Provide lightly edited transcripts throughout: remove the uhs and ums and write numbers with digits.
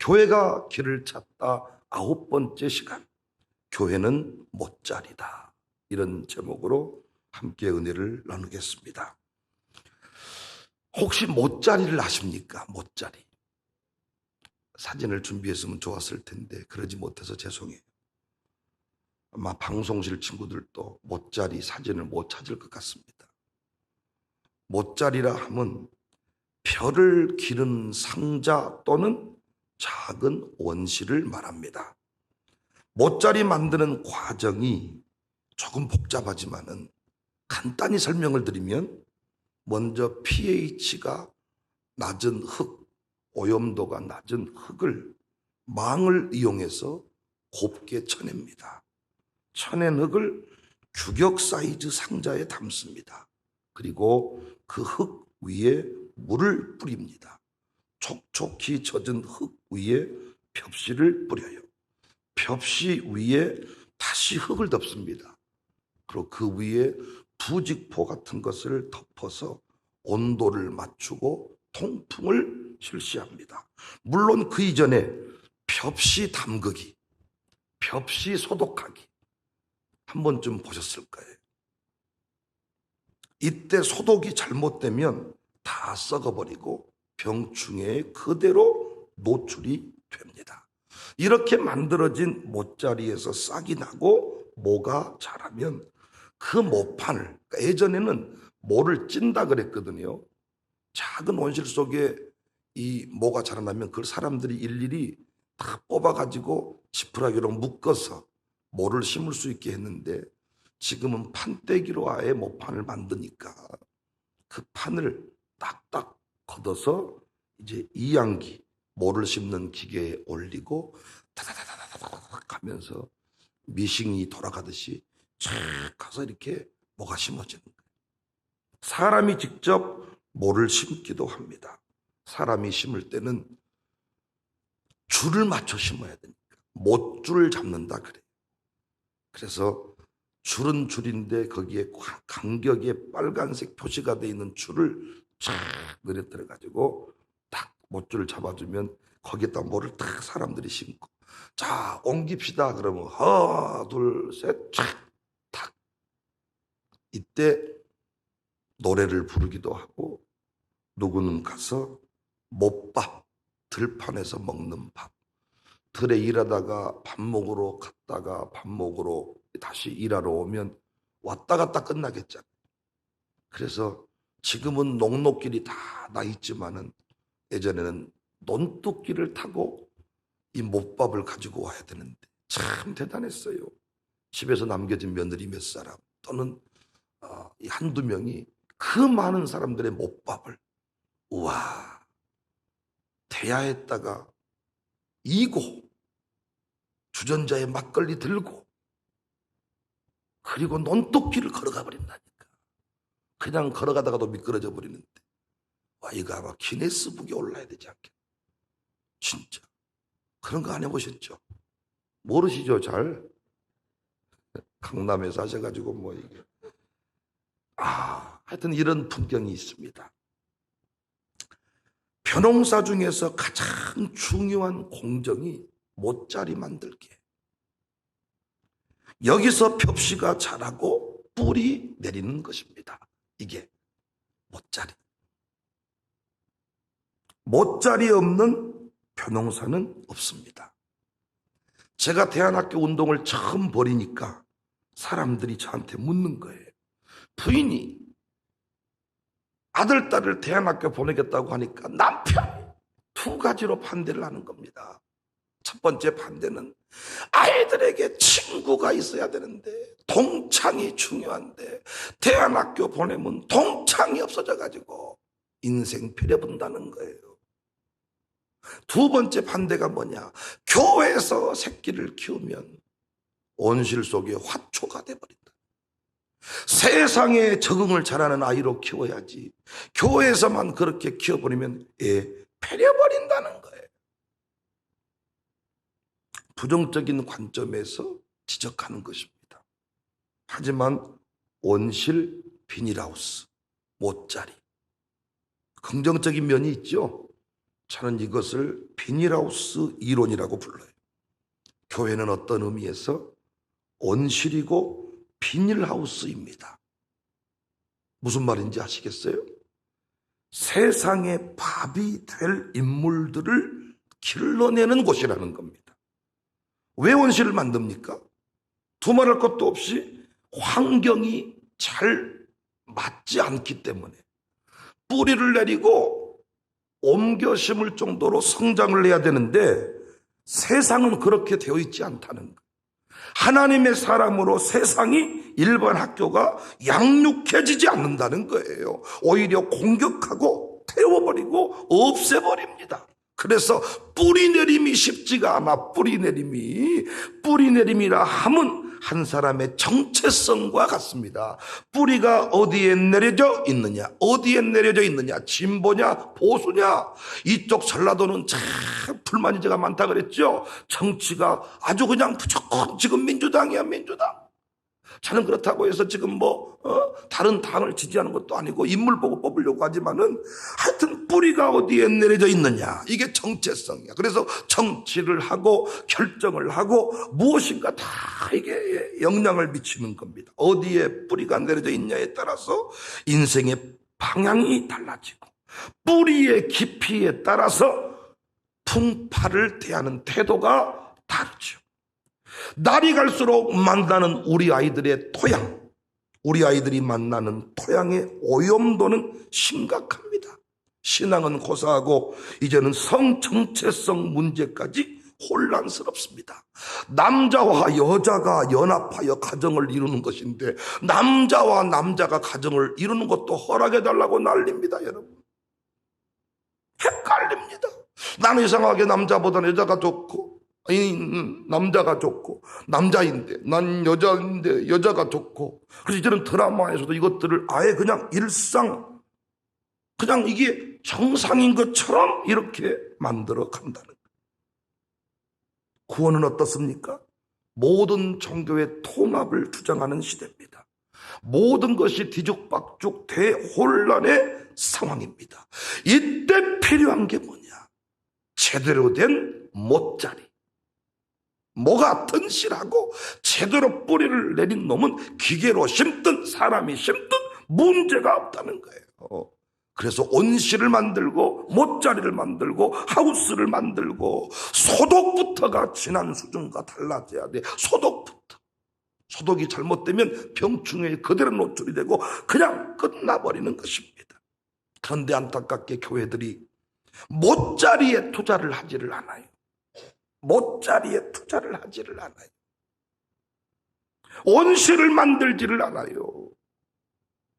교회가 길을 찾다 9번째 시간, 교회는 못자리다. 이런 제목으로 함께 은혜를 나누겠습니다. 혹시 못자리를 아십니까? 못자리. 사진을 준비했으면 좋았을 텐데 그러지 못해서 죄송해요. 아마 방송실 친구들도 못자리 사진을 못 찾을 것 같습니다. 못자리라 하면 별을 기른 상자 또는 작은 원실을 말합니다. 못자리 만드는 과정이 조금 복잡하지만은 간단히 설명을 드리면 먼저 pH가 낮은 흙, 오염도가 낮은 흙을 망을 이용해서 곱게 쳐냅니다. 쳐낸 흙을 규격 사이즈 상자에 담습니다. 그리고 그 흙 위에 물을 뿌립니다. 촉촉히 젖은 흙 위에 벽시를 뿌려요. 벽시 위에 다시 흙을 덮습니다. 그리고 그 위에 부직포 같은 것을 덮어서 온도를 맞추고 통풍을 실시합니다. 물론 그 이전에 벽시 담그기, 벽시 소독하기 한 번쯤 보셨을 거예요. 이때 소독이 잘못되면 다 썩어버리고 병충해에 그대로 노출이 됩니다. 이렇게 만들어진 못자리에서 싹이 나고 모가 자라면 그 모판을, 그러니까 예전에는 모를 찐다 그랬거든요. 작은 온실 속에 이 모가 자라나면 그걸 사람들이 일일이 다 뽑아가지고 지푸라기로 묶어서 모를 심을 수 있게 했는데, 지금은 판때기로 아예 모판을 만드니까 그 판을 딱딱 걷어서 이제 이양기, 모를 심는 기계에 올리고 다다다다다닥 하면서 미싱이 돌아가듯이 쫙 가서 이렇게 모가 심어지는 거예요. 사람이 직접 모를 심기도 합니다. 사람이 심을 때는 줄을 맞춰 심어야 되니까 못줄 잡는다 그래요. 그래서 줄은 줄인데 거기에 간격에 빨간색 표시가 되어 있는 줄을 쫙 늘어뜨려 가지고 딱 못줄을 잡아주면 거기에다 모를 딱 사람들이 심고, 자 옮깁시다 그러면 하나 둘 셋 쫙 탁, 이때 노래를 부르기도 하고 누구는 가서 못밥, 들판에서 먹는 밥, 들에 일하다가 밥 먹으러 갔다가 밥 먹으러 다시 일하러 오면 왔다 갔다 끝나겠잖아요. 그래서 지금은 농로길이 다 나 있지만은 예전에는 논뚝길을 타고 이 못밥을 가지고 와야 되는데 참 대단했어요. 집에서 남겨진 며느리 몇 사람 또는 한두 명이 그 많은 사람들의 못밥을, 우와, 대야에다가 이고 주전자에 막걸리 들고 그리고 논뚝길을 걸어가 버린다니까. 그냥 걸어가다가도 미끄러져 버리는데, 와, 이거 아마 기네스북에 올라야 되지 않겠나. 진짜 그런 거 안 해보셨죠? 모르시죠? 잘 강남에 사셔가지고 뭐 이게 하여튼 이런 풍경이 있습니다. 벼농사 중에서 가장 중요한 공정이 못자리 만들기. 여기서 벽시가 자라고 뿌리 내리는 것입니다. 이게 못자리. 못자리 없는 벼농사는 없습니다. 제가 대안학교 운동을 처음 벌이니까 사람들이 저한테 묻는 거예요. 부인이 아들, 딸을 대안학교 보내겠다고 하니까 남편이 두 가지로 반대를 하는 겁니다. 첫 번째 반대는 아이들에게 친구가 있어야 되는데, 동창이 중요한데 대안학교 보내면 동창이 없어져가지고 인생 피려본다는 거예요. 두 번째 반대가 뭐냐, 교회에서 새끼를 키우면 온실 속에 화초가 돼버린다. 세상에 적응을 잘하는 아이로 키워야지 교회에서만 그렇게 키워버리면 패려버린다는 거예요. 부정적인 관점에서 지적하는 것입니다. 하지만 온실, 비닐하우스, 못자리, 긍정적인 면이 있죠. 저는 이것을 비닐하우스 이론이라고 불러요. 교회는 어떤 의미에서 온실이고 비닐하우스입니다. 무슨 말인지 아시겠어요? 세상의 밥이 될 인물들을 길러내는 곳이라는 겁니다. 왜 온실을 만듭니까? 두말할 것도 없이 환경이 잘 맞지 않기 때문에 뿌리를 내리고 옮겨 심을 정도로 성장을 해야 되는데 세상은 그렇게 되어 있지 않다는 거예요. 하나님의 사람으로 세상이 일반 학교가 양육해지지 않는다는 거예요. 오히려 공격하고 태워버리고 없애버립니다. 그래서 뿌리 내림이 쉽지가 않아. 뿌리 내림이라 함은 한 사람의 정체성과 같습니다. 뿌리가 어디에 내려져 있느냐, 진보냐 보수냐. 이쪽 전라도는 참 불만이 제가 많다 그랬죠. 정치가 아주 그냥 무조건 지금 민주당이야, 민주당. 저는 그렇다고 해서 지금 다른 당을 지지하는 것도 아니고 인물 보고 뽑으려고 하지만은 하여튼 뿌리가 어디에 내려져 있느냐, 이게 정체성이야. 그래서 정치를 하고 결정을 하고 무엇인가 다 이게 영향을 미치는 겁니다. 어디에 뿌리가 내려져 있냐에 따라서 인생의 방향이 달라지고 뿌리의 깊이에 따라서 풍파를 대하는 태도가 다르죠. 날이 갈수록 만나는 우리 아이들의 토양, 우리 아이들이 만나는 토양의 오염도는 심각합니다. 신앙은 고사하고 이제는 성정체성 문제까지 혼란스럽습니다. 남자와 여자가 연합하여 가정을 이루는 것인데 남자와 남자가 가정을 이루는 것도 허락해달라고 난립니다. 여러분, 헷갈립니다. 나는 이상하게 남자보다는 여자가 좋고, 남자가 좋고, 남자인데 난 여자인데 여자가 좋고. 그래서 이제는 드라마에서도 이것들을 아예 그냥 일상, 그냥 이게 정상인 것처럼 이렇게 만들어 간다는 거예요. 구원은 어떻습니까? 모든 종교의 통합을 주장하는 시대입니다. 모든 것이 뒤죽박죽 대혼란의 상황입니다. 이때 필요한 게 뭐냐? 제대로 된 못자리, 모가 튼실하고 제대로 뿌리를 내린 놈은 기계로 심든 사람이 심든 문제가 없다는 거예요. 그래서 온실을 만들고 못자리를 만들고 하우스를 만들고 소독부터가 지난 수준과 달라져야 돼. 소독이 잘못되면 병충해에 그대로 노출이 되고 그냥 끝나버리는 것입니다. 그런데 안타깝게 교회들이 못자리에 투자를 하지를 않아요. 온실을 만들지를 않아요.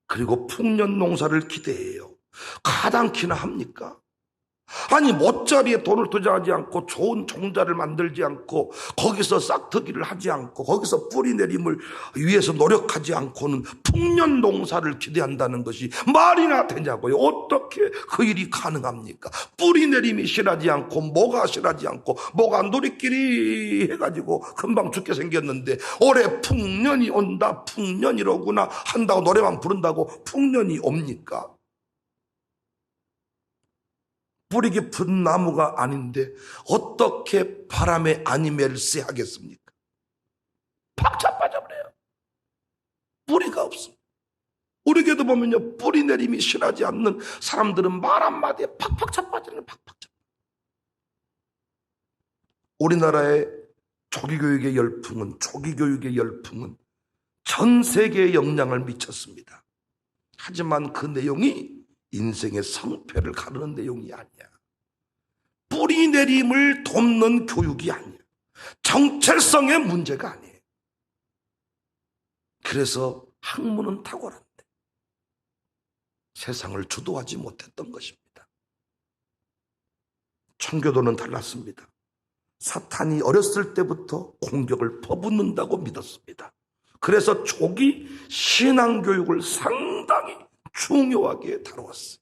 그리고 풍년 농사를 기대해요. 가당키나 합니까? 아니, 못자리에 돈을 투자하지 않고 좋은 종자를 만들지 않고 거기서 싹트기를 하지 않고 거기서 뿌리 내림을 위해서 노력하지 않고는 풍년 농사를 기대한다는 것이 말이나 되냐고요. 어떻게 그 일이 가능합니까? 뿌리 내림이 실하지 않고 뭐가 실하지 않고 뭐가 누리끼리 해가지고 금방 죽게 생겼는데 올해 풍년이 온다, 풍년이로구나 한다고 노래만 부른다고 풍년이 옵니까? 뿌리 깊은 나무가 아닌데 어떻게 바람에 아니멜세 하겠습니까? 팍차 빠져버려요. 뿌리가 없습니다. 우리 교도 보면요, 뿌리 내림이 실하지 않는 사람들은 말 한마디에 팍팍차 빠지는 팍팍차. 우리나라의 초기교육의 열풍은 전 세계에 영향을 미쳤습니다. 하지만 그 내용이 인생의 성패를 가르는 내용이 아니야. 뿌리 내림을 돕는 교육이 아니야. 정체성의 문제가 아니에요. 그래서 학문은 탁월한데 세상을 주도하지 못했던 것입니다. 청교도는 달랐습니다. 사탄이 어렸을 때부터 공격을 퍼붓는다고 믿었습니다. 그래서 초기 신앙교육을 상당히 중요하게 다루었어요.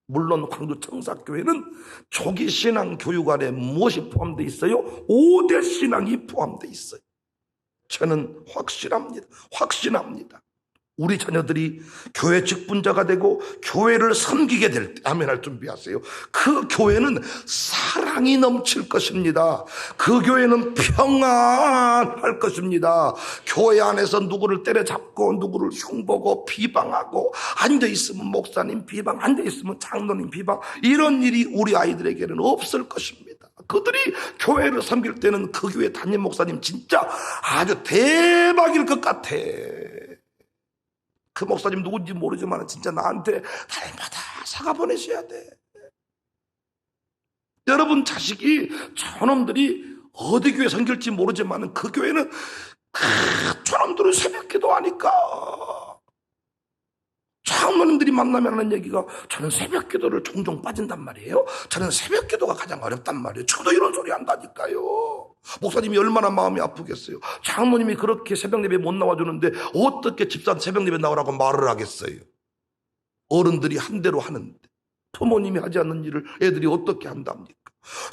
물론 광주 청사교회는 초기 신앙 교육 안에 무엇이 포함되어 있어요? 5대 신앙이 포함되어 있어요. 저는 확신합니다. 우리 자녀들이 교회 직분자가 되고 교회를 섬기게 될 때 아멘할 준비하세요. 그 교회는 사랑이 넘칠 것입니다. 그 교회는 평안할 것입니다. 교회 안에서 누구를 때려잡고 누구를 흉보고 비방하고 앉아있으면 목사님 비방, 앉아있으면 장로님 비방, 이런 일이 우리 아이들에게는 없을 것입니다. 그들이 교회를 섬길 때는 그 교회 담임 목사님 진짜 아주 대박일 것 같아. 그 목사님 누군지 모르지만 진짜 나한테 달마다 사과 보내셔야 돼. 여러분 자식이 저놈들이 어디 교회 섬길지 모르지만 그 교회는 저놈들은 새벽기도 하니까 장로님들이 만나면 하는 얘기가 저는 새벽기도를 종종 빠진단 말이에요. 저는 새벽기도가 가장 어렵단 말이에요. 저도 이런 소리 한다니까요. 목사님이 얼마나 마음이 아프겠어요. 장로님이 그렇게 새벽 예배 못 나와주는데 어떻게 집사한테 새벽 예배 나오라고 말을 하겠어요. 어른들이 한 대로 하는데 부모님이 하지 않는 일을 애들이 어떻게 한답니까?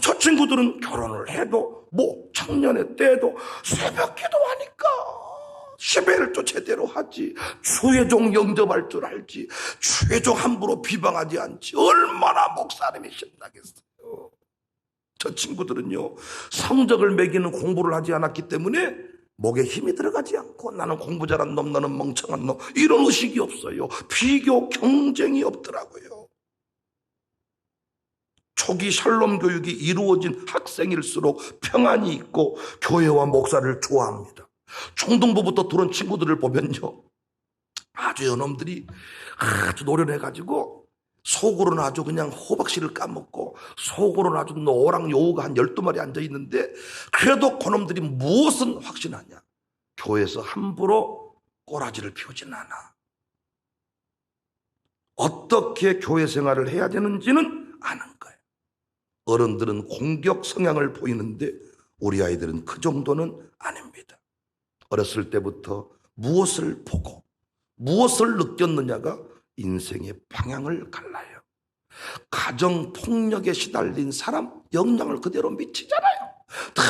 저 친구들은 결혼을 해도 청년의 때도 새벽 기도하니까 시베를 또 제대로 하지. 주의종 영접할 줄 알지. 주의종 함부로 비방하지 않지. 얼마나 목사님이 신나겠어요. 저 친구들은요, 성적을 매기는 공부를 하지 않았기 때문에 목에 힘이 들어가지 않고 나는 공부 잘한 놈, 나는 멍청한 놈, 이런 의식이 없어요. 비교, 경쟁이 없더라고요. 초기 샬롬 교육이 이루어진 학생일수록 평안이 있고 교회와 목사를 좋아합니다. 중등부부터 들어온 친구들을 보면요, 아주 연놈들이 아주 노련해가지고 속으로는 아주 그냥 호박씨를 까먹고 속으로는 아주 노랑 여우가 한 12마리 앉아있는데 그래도 그놈들이 무엇은 확신하냐? 교회에서 함부로 꼬라지를 피우진 않아. 어떻게 교회 생활을 해야 되는지는 아는 거예요. 어른들은 공격 성향을 보이는데 우리 아이들은 그 정도는 아닙니다. 어렸을 때부터 무엇을 보고 무엇을 느꼈느냐가 인생의 방향을 갈라요. 가정폭력에 시달린 사람 영향을 그대로 미치잖아요. 다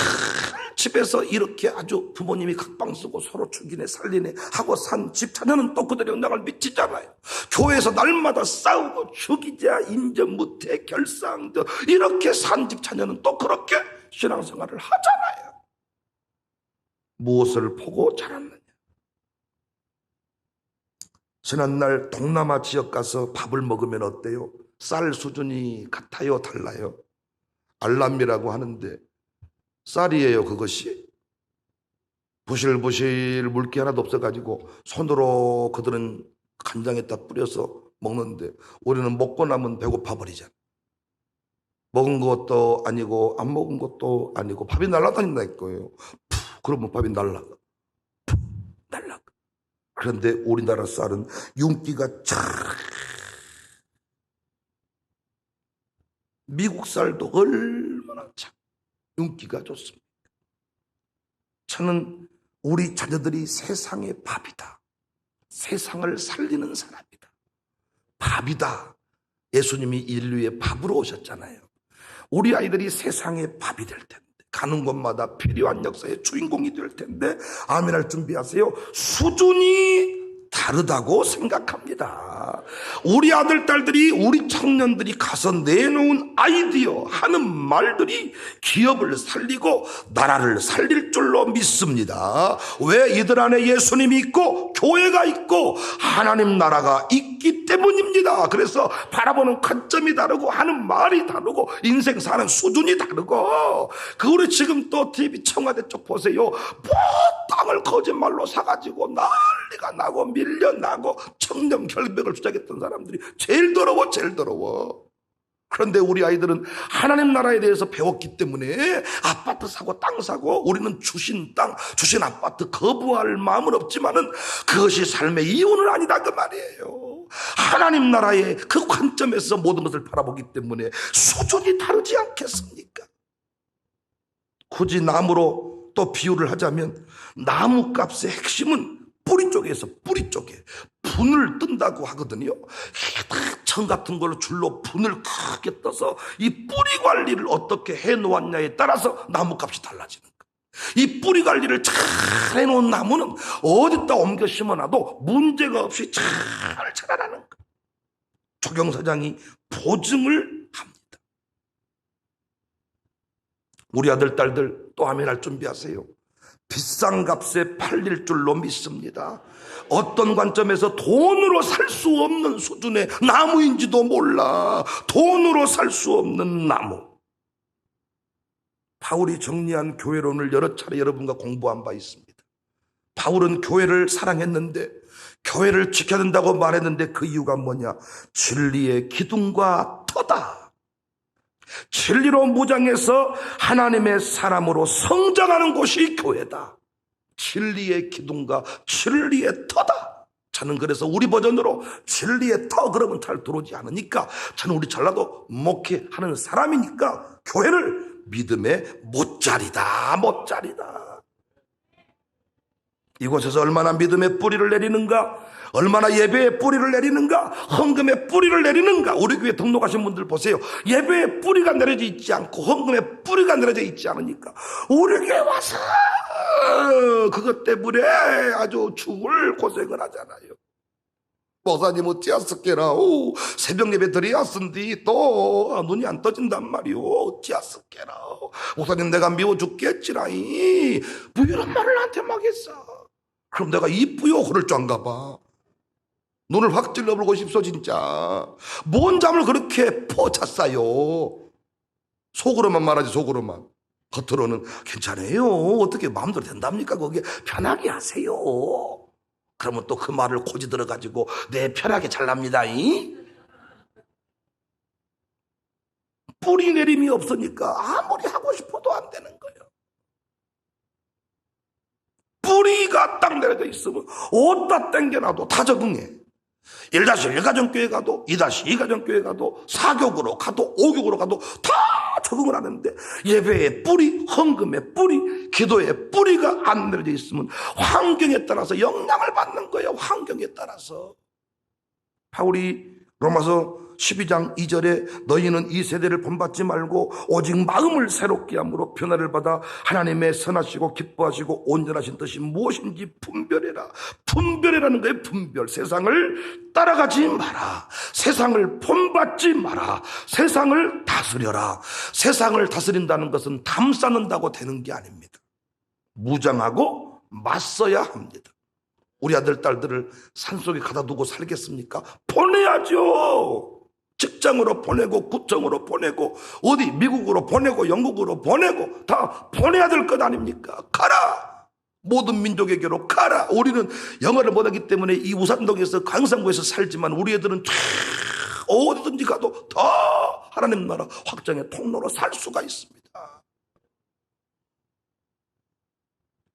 집에서 이렇게 아주 부모님이 각방 쓰고 서로 죽이네 살리네 하고 산 집 자녀는 또 그대로 영향을 미치잖아요. 교회에서 날마다 싸우고 죽이자 인정 못해 결상도 이렇게 산 집 자녀는 또 그렇게 신앙생활을 하잖아요. 무엇을 보고 자랐느냐. 지난날 동남아 지역 가서 밥을 먹으면 어때요? 쌀 수준이 같아요? 달라요? 알람미라고 하는데 쌀이에요. 그것이 부실부실 물기 하나도 없어가지고 손으로 그들은 간장에다 뿌려서 먹는데 우리는 먹고 나면 배고파 버리잖아. 먹은 것도 아니고 안 먹은 것도 아니고 밥이 날아다닌다 거예요. 그러면 밥이 날아가. 날아가. 그런데 우리나라 쌀은 윤기가 쫙. 미국 쌀도 얼마나 참 윤기가 좋습니다. 저는 우리 자녀들이 세상의 밥이다. 세상을 살리는 사람이다. 밥이다. 예수님이 인류의 밥으로 오셨잖아요. 우리 아이들이 세상의 밥이 될 텐데 가는 곳마다 필요한 역사의 주인공이 될 텐데 아멘할 준비하세요. 수준이 다르다고 생각합니다. 우리 아들, 딸들이 우리 청년들이 가서 내놓은 아이디어 하는 말들이 기업을 살리고 나라를 살릴 줄로 믿습니다. 왜? 이들 안에 예수님이 있고 교회가 있고 하나님 나라가 있기 때문입니다. 그래서 바라보는 관점이 다르고 하는 말이 다르고 인생 사는 수준이 다르고 그거를 지금 또 TV 청와대 쪽 보세요. 땅을 거짓말로 사가지고 난리가 나고 밀려나고 청렴 결백을 주장했던 사람들이 제일 더러워. 제일 더러워. 그런데 우리 아이들은 하나님 나라에 대해서 배웠기 때문에 아파트 사고 땅 사고 우리는 주신 땅 주신 아파트 거부할 마음은 없지만은 그것이 삶의 이유는 아니다 그 말이에요. 하나님 나라의 그 관점에서 모든 것을 바라보기 때문에 수준이 다르지 않겠습니까? 굳이 나무로 또 비유를 하자면 나무 값의 핵심은 뿌리 쪽에서 뿌리 쪽에 분을 뜬다고 하거든요. 천 같은 걸로 줄로 분을 크게 떠서 이 뿌리 관리를 어떻게 해놓았냐에 따라서 나무 값이 달라지는 거예요. 이 뿌리 관리를 잘 해놓은 나무는 어디다 옮겨 심어놔도 문제가 없이 잘 자라나는 거. 조경사장이 보증을 합니다. 우리 아들 딸들 또 아멘할 준비하세요. 비싼 값에 팔릴 줄로 믿습니다. 어떤 관점에서 돈으로 살 수 없는 수준의 나무인지도 몰라. 돈으로 살 수 없는 나무. 바울이 정리한 교회론을 여러 차례 여러분과 공부한 바 있습니다. 바울은 교회를 사랑했는데, 교회를 지켜야 된다고 말했는데 그 이유가 뭐냐? 진리의 기둥과 터다. 진리로 무장해서 하나님의 사람으로 성장하는 곳이 교회다. 진리의 기둥과 진리의 터다. 저는 그래서 우리 버전으로 진리의 터 그러면 잘 들어오지 않으니까, 저는 우리 전라도 목회하는 사람이니까 교회를 믿음의 못자리다. 못자리다. 이곳에서 얼마나 믿음의 뿌리를 내리는가, 얼마나 예배의 뿌리를 내리는가, 헌금의 뿌리를 내리는가. 우리 교회 등록하신 분들 보세요. 예배의 뿌리가 내려져 있지 않고 헌금의 뿌리가 내려져 있지 않으니까 우리 교회 와서 그것 때문에 아주 죽을 고생을 하잖아요. 목사님 어찌하셨게라, 새벽 예배 드려왔은디 또 눈이 안 떠진단 말이오. 어찌하셨게라, 목사님 내가 미워 죽겠지라이. 뭐 이런 말을 나한테 막 했어. 그럼 내가 이쁘요 그럴 줄 안가 봐. 눈을 확 찔러보고 싶소 진짜. 뭔 잠을 그렇게 퍼찼어요. 속으로만 말하지, 속으로만. 겉으로는 괜찮아요, 어떻게 마음대로 된답니까, 거기에 편하게 하세요. 그러면 또 그 말을 고지 들어가지고 내 편하게 잘납니다. 뿌리 내림이 없으니까 아무리 하고 싶어도 안 되는 거예요. 뿌리가 딱 내려져 있으면 어디다 땡겨놔도 다 적응해. 1-1 가정교회 가도 2-2 가정교회 가도 4교구로 가도 5교구로 가도 다 적응을 하는데, 예배의 뿌리, 헌금의 뿌리, 기도의 뿌리가 안 내려져 있으면 환경에 따라서 영향을 받는 거예요. 환경에 따라서. 바울이 로마서 12장 2절에 너희는 이 세대를 본받지 말고 오직 마음을 새롭게 함으로 변화를 받아 하나님의 선하시고 기뻐하시고 온전하신 뜻이 무엇인지 분별해라. 분별이라는 거예요. 분별. 세상을 따라가지 마라. 세상을 본받지 마라. 세상을 다스려라. 세상을 다스린다는 것은 담쌓는다고 되는 게 아닙니다. 무장하고 맞서야 합니다. 우리 아들 딸들을 산속에 가다 두고 살겠습니까? 보내야죠. 직장으로 보내고 구청으로 보내고 어디 미국으로 보내고 영국으로 보내고 다 보내야 될 것 아닙니까? 가라. 모든 민족에게로 가라. 우리는 영어를 못하기 때문에 이 우산동에서 광산구에서 살지만 우리 애들은 어디든지 가도 더 하나님 나라 확장의 통로로 살 수가 있습니다.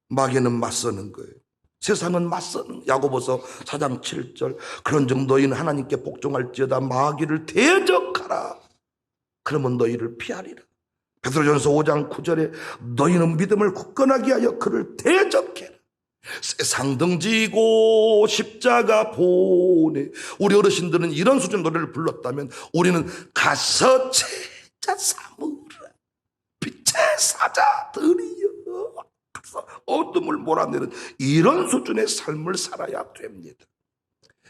마귀는 맞서는 거예요. 세상은 맞서는. 야고보서 4장 7절 그런즉 너희는 하나님께 복종할지어다 마귀를 대적하라. 그러면 너희를 피하리라. 베드로전서 5장 9절에 너희는 믿음을 굳건하게 하여 그를 대적해라. 세상 등지고 십자가 보내. 우리 어르신들은 이런 수준 노래를 불렀다면 우리는 가서 제자 삼으라. 빛의 사자들이여 어둠을 몰아내는 이런 수준의 삶을 살아야 됩니다.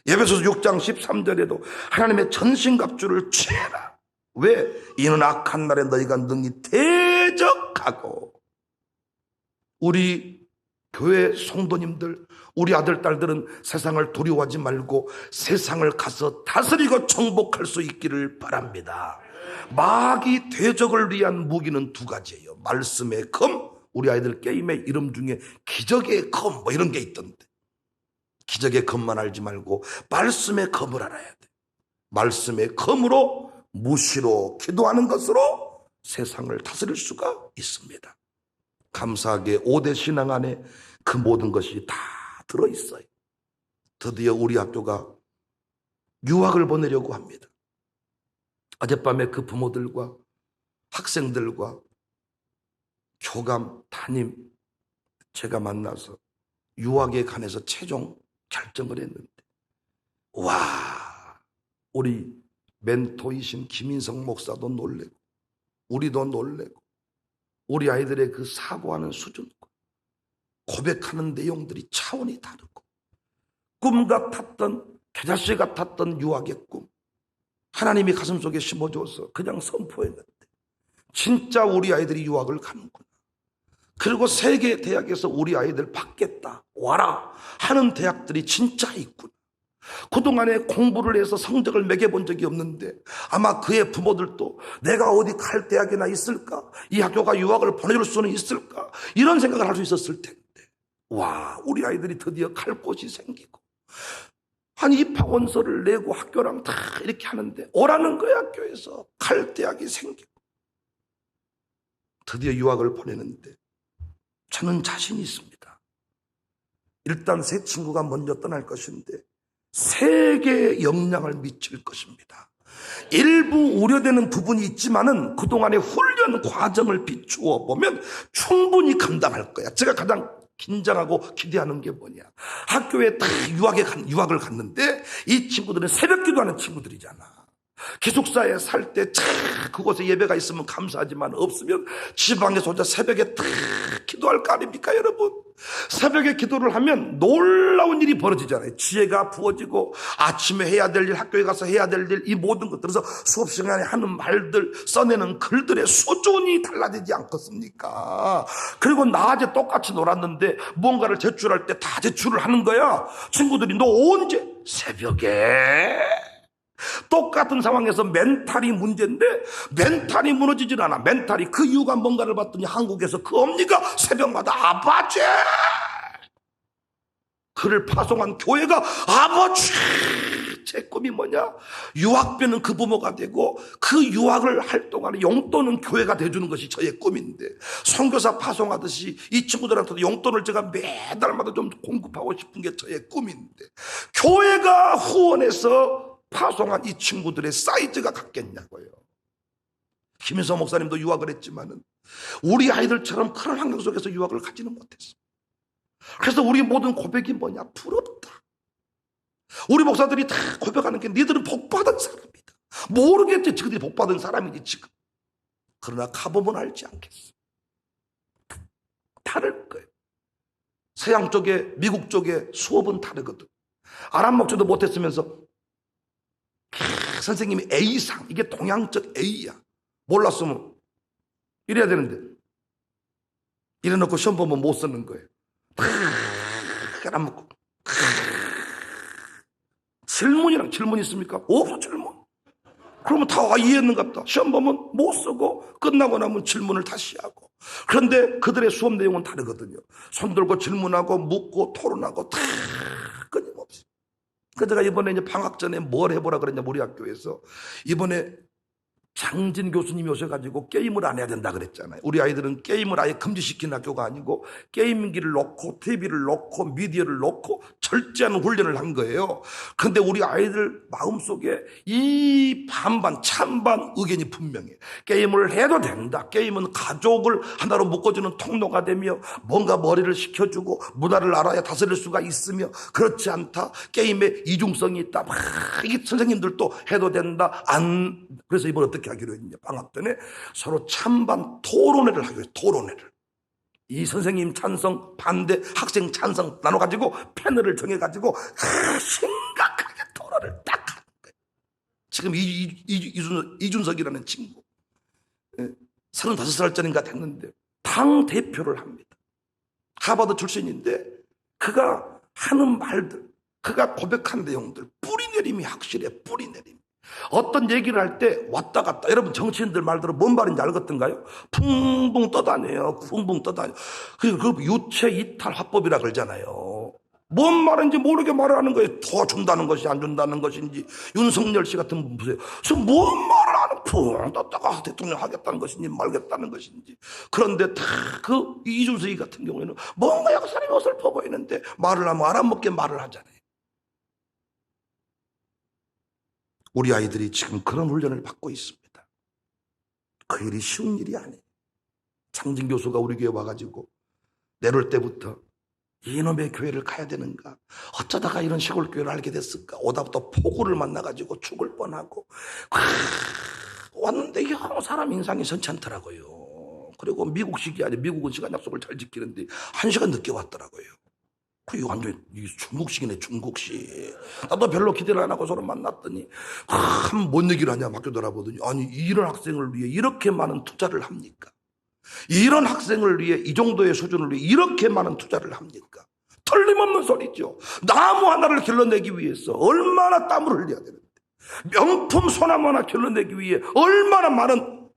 에베소서 6장 13절에도 하나님의 전신갑주를 취해라. 왜? 이는 악한 날에 너희가 능히 대적하고. 우리 교회 성도님들, 우리 아들 딸들은 세상을 두려워하지 말고 세상을 가서 다스리고 정복할 수 있기를 바랍니다. 마귀 대적을 위한 무기는 두 가지예요. 말씀의 검. 우리 아이들 게임의 이름 중에 기적의 검 뭐 이런 게 있던데, 기적의 검만 알지 말고 말씀의 검을 알아야 돼. 말씀의 검으로 무시로 기도하는 것으로 세상을 다스릴 수가 있습니다. 감사하게 5대 신앙 안에 그 모든 것이 다 들어있어요. 드디어 우리 학교가 유학을 보내려고 합니다. 어젯밤에 그 부모들과 학생들과 교감, 담임 제가 만나서 유학에 관해서 최종 결정을 했는데, 와, 우리 멘토이신 김인성 목사도 놀래고 우리도 놀래고 우리 아이들의 그 사고하는 수준과 고백하는 내용들이 차원이 다르고, 꿈 같았던, 겨자씨 같았던 유학의 꿈, 하나님이 가슴속에 심어줘서 그냥 선포했는데 진짜 우리 아이들이 유학을 가는구나. 그리고 세계 대학에서 우리 아이들 받겠다, 와라 하는 대학들이 진짜 있구나. 그동안에 공부를 해서 성적을 매겨본 적이 없는데 아마 그의 부모들도 내가 어디 갈 대학이나 있을까? 이 학교가 유학을 보내줄 수는 있을까? 이런 생각을 할 수 있었을 텐데, 와, 우리 아이들이 드디어 갈 곳이 생기고 한 입학원서를 내고 학교랑 다 이렇게 하는데 오라는 거야. 학교에서 갈 대학이 생기고 드디어 유학을 보내는데 저는 자신이 있습니다. 일단 새 친구가 먼저 떠날 것인데 세계에 영향을 미칠 것입니다. 일부 우려되는 부분이 있지만은 그동안의 훈련 과정을 비추어 보면 충분히 감당할 거야. 제가 가장 긴장하고 기대하는 게 뭐냐, 학교에 딱 유학을 갔는데 이 친구들은 새벽 기도하는 친구들이잖아. 기숙사에 살 때 그곳에 예배가 있으면 감사하지만 없으면 지방에서 혼자 새벽에 딱 기도할 거 아닙니까 여러분? 새벽에 기도를 하면 놀라운 일이 벌어지잖아요. 지혜가 부어지고 아침에 해야 될 일, 학교에 가서 해야 될 일, 이 모든 것들에서 수업 시간에 하는 말들, 써내는 글들의 수준이 달라지지 않겠습니까? 그리고 낮에 똑같이 놀았는데 뭔가를 제출할 때 다 제출을 하는 거야. 친구들이 너 언제? 새벽에. 똑같은 상황에서 멘탈이 문제인데 멘탈이 무너지질 않아. 멘탈이, 그 이유가 뭔가를 봤더니 한국에서 그 엄니가 새벽마다 아버지, 그를 파송한 교회가 아버지, 제 꿈이 뭐냐, 유학비는 그 부모가 되고 그 유학을 할 동안에 용돈은 교회가 대주는 것이 저의 꿈인데, 선교사 파송하듯이 이 친구들한테도 용돈을 제가 매달마다 좀 공급하고 싶은 게 저의 꿈인데, 교회가 후원해서 파송한 이 친구들의 사이즈가 같겠냐고요. 김인서 목사님도 유학을 했지만은 우리 아이들처럼 그런 환경 속에서 유학을 가지는 못했어. 그래서 우리 모든 고백이 뭐냐, 부럽다. 우리 목사들이 다 고백하는 게 니들은 복받은 사람이다. 모르겠지, 지들이 복받은 사람이지 지금. 그러나 가보면 알지 않겠어. 다를 거예요. 서양 쪽에, 미국 쪽에 수업은 다르거든. 아랍 목사도 못했으면서 선생님이 A상, 이게 동양적 A야. 몰랐으면 이래야 되는데 이래놓고 시험 보면 못 쓰는 거예요. 안 먹고 질문이랑 질문 있습니까? 없어. 질문. 그러면 다 이해했는갑다. 시험 보면 못 쓰고 끝나고 나면 질문을 다시 하고. 그런데 그들의 수업 내용은 다르거든요. 손 들고 질문하고 묻고 토론하고 다 끊임없이. 그래서 제가 이번에 이제 방학 전에 뭘 해보라 그랬냐, 우리 학교에서 이번에 장진 교수님이 오셔가지고 게임을 안 해야 된다 그랬잖아요. 우리 아이들은 게임을 아예 금지시킨 학교가 아니고 게임기를 놓고 TV를 놓고 미디어를 놓고 절제하는 훈련을 한 거예요. 그런데 우리 아이들 마음속에 이 반반 찬반 의견이 분명해. 게임을 해도 된다. 게임은 가족을 하나로 묶어주는 통로가 되며 뭔가 머리를 식혀주고 문화를 알아야 다스릴 수가 있으며, 그렇지 않다, 게임에 이중성이 있다, 막 이게 선생님들도 해도 된다. 안. 그래서 이번 어떻게 하기로 했냐, 방학 전에 서로 찬반 토론회를 하기로 했어요. 토론회를. 이 선생님 찬성, 반대, 학생 찬성 나눠가지고 패널을 정해가지고 심각하게 토론을 딱 하는 거예요. 지금 이준석이라는 친구 35살짜리인가 됐는데 당 대표를 합니다. 하버드 출신인데 그가 하는 말들, 그가 고백한 내용들, 뿌리내림이 확실해. 뿌리내림. 어떤 얘기를 할 때 왔다 갔다. 여러분 정치인들 말대로 뭔 말인지 알겠던가요? 붕붕 떠다녀요. 붕붕 떠다녀. 그리고 그 유체 이탈 화법이라 그러잖아요. 뭔 말인지 모르게 말을 하는 거예요. 더 준다는 것이 안 준다는 것인지. 윤석열 씨 같은 분 보세요. 지금 뭔 말을 하는, 붕 떴다가 대통령 하겠다는 것인지 말겠다는 것인지. 그런데 다 그 이준석이 같은 경우에는 뭔가 약사님이 어설퍼 보이는데 말을 하면 알아먹게 말을 하잖아요. 우리 아이들이 지금 그런 훈련을 받고 있습니다. 그 일이 쉬운 일이 아니에요. 장진 교수가 우리 교회 와가지고 내려올 때부터 이놈의 교회를 가야 되는가, 어쩌다가 이런 시골 교회를 알게 됐을까, 오다부터 폭우를 만나가지고 죽을 뻔하고 왔는데 사람 인상이 괜찮더라고요. 그리고 미국식이 아니라 미국은 시간 약속을 잘 지키는데 1시간 늦게 왔더라고요. 그게 완전히 중국식이네, 중국식. 나도 별로 기대를 안 하고 서로 만났더니 뭔 얘기를 하냐 막 쳐다보더니, 아니 이런 학생을 위해 이렇게 많은 투자를 합니까? 이런 학생을 위해 이 정도의 수준을 위해 이렇게 많은 투자를 합니까? 틀림없는 소리죠. 나무 하나를 길러내기 위해서 얼마나 땀을 흘려야 되는데, 명품 소나무 하나 길러내기 위해 얼마나 많은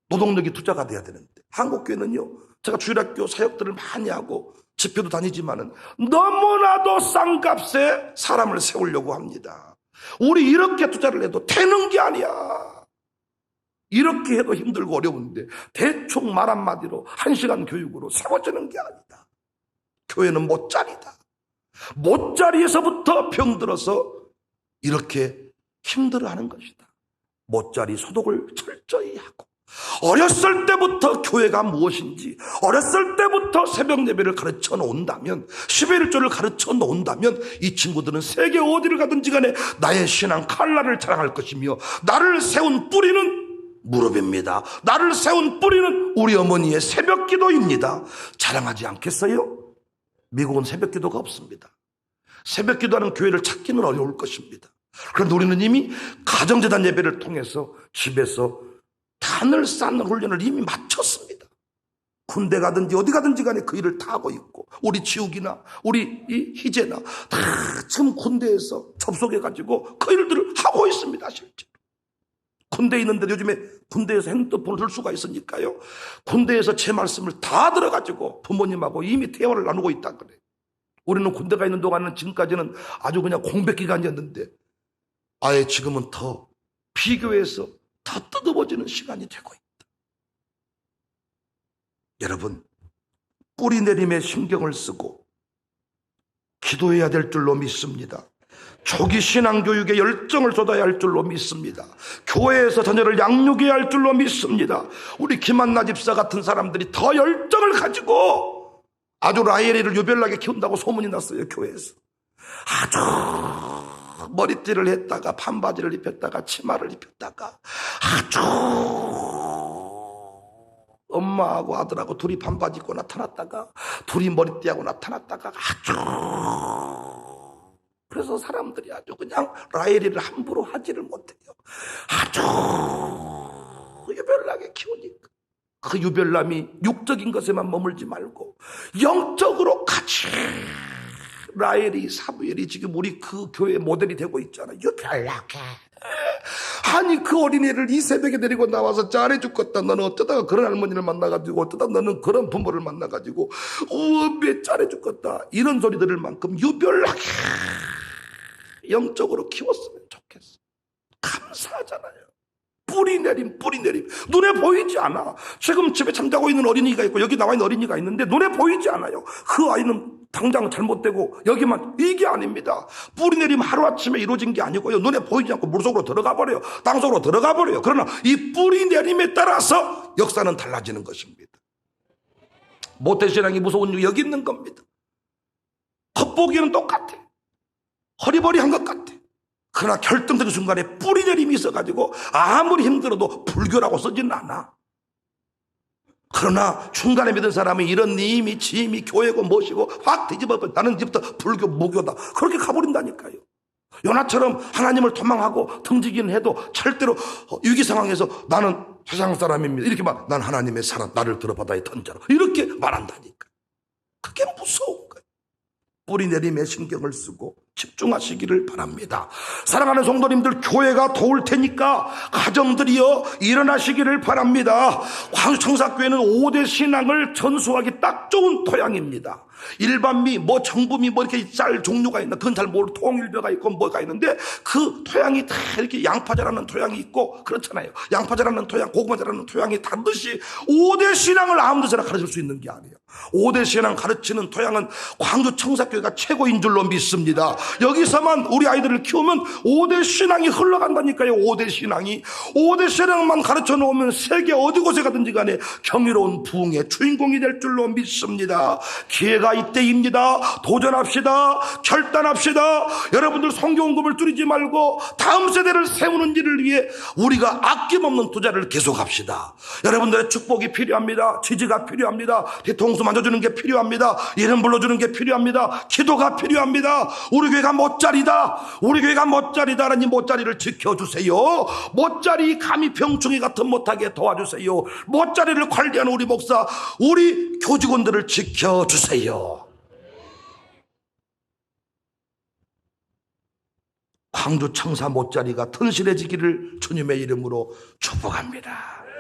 노동력이 투자가 돼야 되는데, 한국교회는요, 제가 주일학교 사역들을 많이 하고 집회도 다니지만은 너무나도 싼 값에 사람을 세우려고 합니다. 우리 이렇게 투자를 해도 되는 게 아니야. 이렇게 해도 힘들고 어려운데 대충 말 한마디로 1시간 교육으로 세워지는 게 아니다. 교회는 못자리다. 못자리에서부터 병들어서 이렇게 힘들어하는 것이다. 못자리 소독을 철저히 하고, 어렸을 때부터 교회가 무엇인지, 어렸을 때부터 새벽 예배를 가르쳐 놓는다면, 11조를 가르쳐 놓는다면 이 친구들은 세계 어디를 가든지 간에 나의 신앙 칼날을 자랑할 것이며, 나를 세운 뿌리는 무릎입니다. 나를 세운 뿌리는 우리 어머니의 새벽 기도입니다. 자랑하지 않겠어요? 미국은 새벽 기도가 없습니다. 새벽 기도하는 교회를 찾기는 어려울 것입니다. 그런데 우리는 이미 가정재단 예배를 통해서 집에서 단을 쌓는 훈련을 이미 마쳤습니다. 군대 가든지 어디 가든지 간에 그 일을 다 하고 있고, 우리 지욱이나 우리 희재나 다 지금 군대에서 접속해가지고 그 일들을 하고 있습니다. 실제로 군대에 있는데 요즘에 군대에서 핸드폰을 쓸 수가 있으니까요, 군대에서 제 말씀을 다 들어가지고 부모님하고 이미 대화를 나누고 있다 그래요. 우리는 군대가 있는 동안은 지금까지는 아주 그냥 공백 기간이었는데, 아예 지금은 더 비교해서 더 뜨거워지는 시간이 되고 있다. 여러분, 뿌리 내림에 신경을 쓰고 기도해야 될 줄로 믿습니다. 초기 신앙교육에 열정을 쏟아야 할 줄로 믿습니다. 교회에서 자녀를 양육해야 할 줄로 믿습니다. 우리 김한나 집사 같은 사람들이 더 열정을 가지고 아주 라헬이를 유별나게 키운다고 소문이 났어요. 교회에서 아주 머리띠를 했다가 반바지를 입혔다가 치마를 입혔다가 아주 엄마하고 아들하고 둘이 반바지 입고 나타났다가 둘이 머리띠하고 나타났다가 아주, 그래서 사람들이 아주 그냥 라헬이를 함부로 하지를 못해요. 아주 유별나게 키우니까 그 유별남이 육적인 것에만 머물지 말고 영적으로 같이, 라헬이 사무엘이 지금 우리 그 교회 모델이 되고 있잖아요. 유별나게. 아니 그 어린애를 이 새벽에 데리고 나와서 잘해 죽겠다. 너는 어쩌다가 그런 할머니를 만나가지고, 어쩌다 너는 그런 부모를 만나가지고 왜 잘해 죽겠다, 이런 소리 들을 만큼 유별나게 영적으로 키웠으면 좋겠어. 감사하잖아요. 뿌리 내림, 뿌리 내림. 눈에 보이지 않아. 지금 집에 잠자고 있는 어린이가 있고 여기 나와 있는 어린이가 있는데 눈에 보이지 않아요. 그 아이는 당장 잘못되고 여기만, 이게 아닙니다. 뿌리 내림 하루아침에 이루어진 게 아니고요, 눈에 보이지 않고 물속으로 들어가 버려요. 땅속으로 들어가 버려요. 그러나 이 뿌리 내림에 따라서 역사는 달라지는 것입니다. 모태신앙이 무서운 이유 여기 있는 겁니다. 겉보기에는 똑같아. 허리버리한 것 같아. 그러나 결정적인 순간에 뿌리 내림이 있어가지고 아무리 힘들어도 불교라고 쓰지는 않아. 그러나 중간에 믿은 사람이 이런 님이 짐이 교회고 무엇이고 확 뒤집어버려. 나는 이제부터 불교 무교다, 그렇게 가버린다니까요. 요나처럼 하나님을 도망하고 등지기는 해도 절대로 위기 상황에서 나는 세상 사람입니다, 이렇게 말, 난 하나님의 사람, 나를 들어 바다에 던져라, 이렇게 말한다니까. 그게 무서운 거예요. 뿌리 내림에 신경을 쓰고 집중하시기를 바랍니다. 사랑하는 성도님들, 교회가 도울 테니까 가정들이여 일어나시기를 바랍니다. 광주청사교회는 5대 신앙을 전수하기 딱 좋은 토양입니다. 일반미, 정부미, 이렇게 쌀 종류가 있나, 그건 잘 모르고 통일벼가 있고 뭐가 있는데, 그 토양이 다 이렇게 양파 자라는 토양이 있고 그렇잖아요. 양파 자라는 토양, 고구마 자라는 토양이 다르듯이 5대 신앙을 아무 데서나 가르칠 수 있는 게 아니에요. 5대 신앙 가르치는 토양은 광주청사교회가 최고인 줄로 믿습니다. 여기서만 우리 아이들을 키우면 5대 신앙이 흘러간다니까요. 5대 신앙이. 5대 신앙만 가르쳐 놓으면 세계 어디 곳에 가든지 간에 경이로운 부흥의 주인공이 될 줄로 믿습니다. 기회가 때가 이때입니다. 도전합시다. 결단합시다. 여러분들 성교원금을 줄이지 말고 다음 세대를 세우는 일을 위해 우리가 아낌없는 투자를 계속합시다. 여러분들의 축복이 필요합니다. 지지가 필요합니다. 뒤통수 만져주는 게 필요합니다. 이름 불러주는 게 필요합니다. 기도가 필요합니다. 우리 교회가 못자리다. 우리 교회가 못자리다라는 이 못자리를 지켜주세요. 못자리 감히 병충해 같은 못하게 도와주세요. 못자리를 관리하는 우리 목사, 우리 교직원들을 지켜주세요. 광주 청사 못자리가 튼실해지기를 주님의 이름으로 축복합니다.